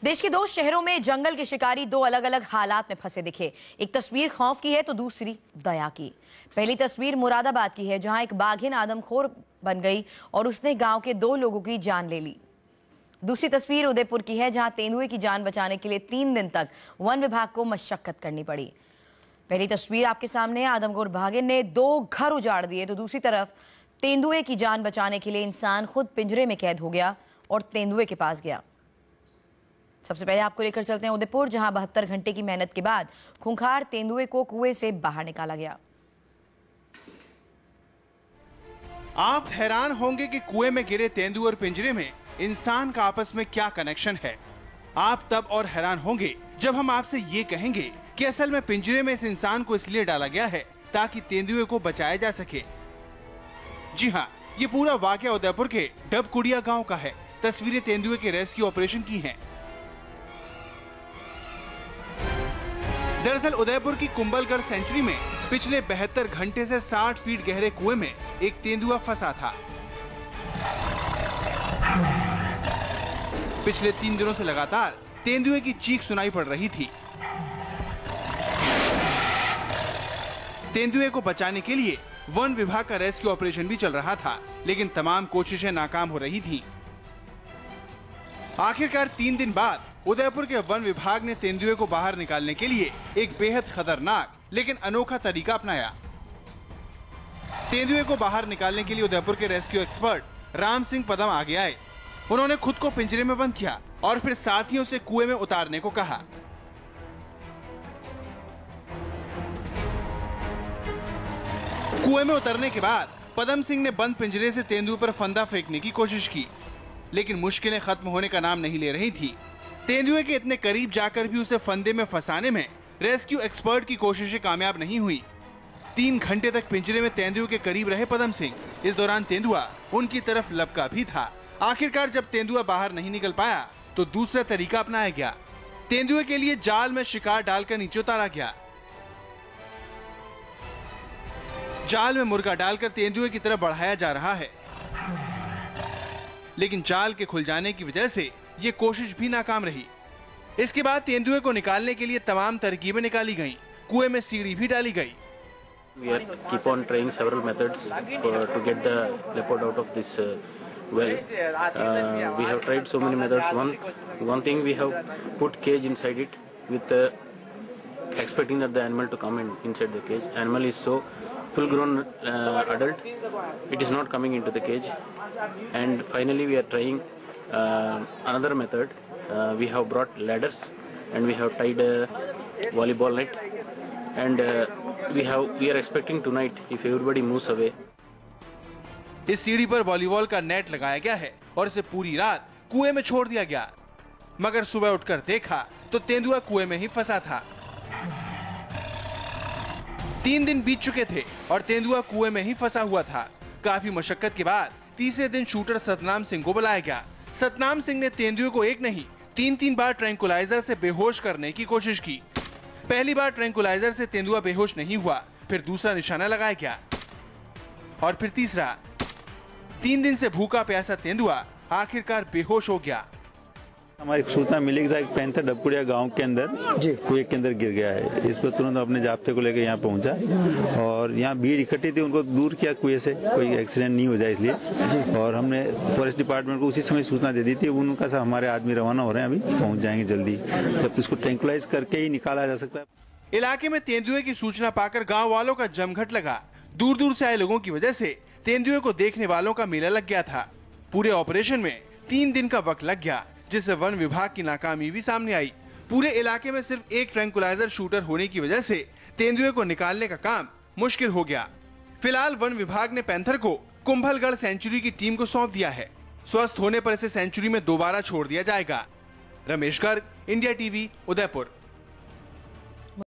देश के दो शहरों में जंगल के शिकारी दो अलग अलग हालात में फंसे दिखे। एक तस्वीर खौफ की है तो दूसरी दया की। पहली तस्वीर मुरादाबाद की है, जहां एक बाघिन आदमखोर बन गई और उसने गांव के दो लोगों की जान ले ली। दूसरी तस्वीर उदयपुर की है, जहां तेंदुए की जान बचाने के लिए 3 दिन तक वन विभाग को मशक्कत करनी पड़ी। पहली तस्वीर आपके सामने, आदमखोर बाघिन ने 2 घर उजाड़ दिए, तो दूसरी तरफ तेंदुए की जान बचाने के लिए इंसान खुद पिंजरे में कैद हो गया और तेंदुए के पास गया। सबसे पहले आपको लेकर चलते हैं उदयपुर, जहां 72 घंटे की मेहनत के बाद खूंखार तेंदुए को कुएं से बाहर निकाला गया। आप हैरान होंगे कि कुएं में गिरे तेंदुए और पिंजरे में इंसान का आपस में क्या कनेक्शन है। आप तब और हैरान होंगे जब हम आपसे ये कहेंगे कि असल में पिंजरे में इस इंसान को इसलिए डाला गया है ताकि तेंदुए को बचाया जा सके। जी हाँ, ये पूरा वाकया उदयपुर के डबकुड़िया गांव का है। तस्वीरें तेंदुए के रेस्क्यू ऑपरेशन की हैं। दरअसल उदयपुर की कुंभलगढ़ सेंचुरी में पिछले 72 घंटे से 60 फीट गहरे कुएं में एक तेंदुआ फंसा था। पिछले 3 दिनों से लगातार तेंदुए की चीख सुनाई पड़ रही थी। तेंदुए को बचाने के लिए वन विभाग का रेस्क्यू ऑपरेशन भी चल रहा था, लेकिन तमाम कोशिशें नाकाम हो रही थीं। आखिरकार 3 दिन बाद उदयपुर के वन विभाग ने तेंदुए को बाहर निकालने के लिए एक बेहद खतरनाक लेकिन अनोखा तरीका अपनाया। तेंदुए को बाहर निकालने के लिए उदयपुर के रेस्क्यू एक्सपर्ट राम सिंह पदम आगे आए। उन्होंने खुद को पिंजरे में बंद किया और फिर साथियों से कुएं में उतारने को कहा। कुएं में उतरने के बाद पदम सिंह ने बंद पिंजरे से तेंदुए पर फंदा फेंकने की कोशिश की, लेकिन मुश्किलें खत्म होने का नाम नहीं ले रही थी। तेंदुए के इतने करीब जाकर भी उसे फंदे में फंसाने में रेस्क्यू एक्सपर्ट की कोशिशें कामयाब नहीं हुई। 3 घंटे तक पिंजरे में तेंदुए के करीब रहे पदम सिंह। इस दौरान तेंदुआ उनकी तरफ लपका भी था। आखिरकार जब तेंदुआ बाहर नहीं निकल पाया तो दूसरा तरीका अपनाया गया। तेंदुए के लिए जाल में शिकार डालकर नीचे उतारा गया। जाल में मुर्गा डालकर तेंदुए की तरफ बढ़ाया जा रहा है, लेकिन जाल के खुल जाने की वजह से ये कोशिश भी नाकाम रही। इसके बाद तेंदुए को निकालने के लिए तमाम तरकीबें निकाली गईं। कुएं में सीढ़ी भी डाली गई। We are keep on trying several methods to get the leopard out of this well. We have tried so many methods. One thing, we have put cage inside it with expecting that the animal to come inside the cage. Animal is so full-grown adult, it is not coming into the cage. And finally, we are trying another method. We have brought ladders and we have tied a volleyball net, and we are expecting tonight if everybody moves away. इस सीढ़ी पर volleyball का net लगाया गया है और इसे पूरी रात कुएं में छोड़ दिया गया, मगर सुबह उठकर देखा तो तेंदुआ कुएं में ही फंसा था। 3 दिन बीत चुके थे और तेंदुआ कुएं में ही फंसा हुआ था। काफी मशक्कत के बाद तीसरे दिन शूटर सतनाम सिंह को बुलाया गया। सतनाम सिंह ने तेंदुए को एक नहीं 3 बार ट्रैंकुलाइजर से बेहोश करने की कोशिश की। पहली बार ट्रैंकुलाइजर से तेंदुआ बेहोश नहीं हुआ, फिर दूसरा निशाना लगाया गया और फिर तीसरा। 3 दिन से भूखा प्यासा तेंदुआ आखिरकार बेहोश हो गया। हमारी सूचना मिली कि एक पैंथर डबकुड़िया गांव के अंदर कुएं के अंदर गिर गया है। इस पर तुरंत अपने जाब्ते को लेकर यहाँ पहुंचा और यहाँ भीड़ इकट्ठी थी, उनको दूर किया कुएं से, कोई एक्सीडेंट नहीं हो जाए इसलिए। और हमने फॉरेस्ट डिपार्टमेंट को उसी समय सूचना दे दी थी। उनका सब हमारे आदमी रवाना हो रहे हैं, अभी पहुंच जाएंगे जल्दी, जब इसको ट्रैंकुलाइज करके ही निकाला जा सकता है। इलाके में तेंदुए की सूचना पाकर गाँव वालों का जमघट लगा। दूर दूर से आए लोगों की वजह से तेंदुए को देखने वालों का मेला लग गया था। पूरे ऑपरेशन में 3 दिन का वक्त लग गया, जिससे वन विभाग की नाकामी भी सामने आई। पूरे इलाके में सिर्फ एक ट्रैंकुलाइजर शूटर होने की वजह से तेंदुए को निकालने का काम मुश्किल हो गया। फिलहाल वन विभाग ने पैंथर को कुंभलगढ़ सेंचुरी की टीम को सौंप दिया है। स्वस्थ होने पर इसे सेंचुरी में दोबारा छोड़ दिया जाएगा। Ramesh Garg, India TV, Udaipur.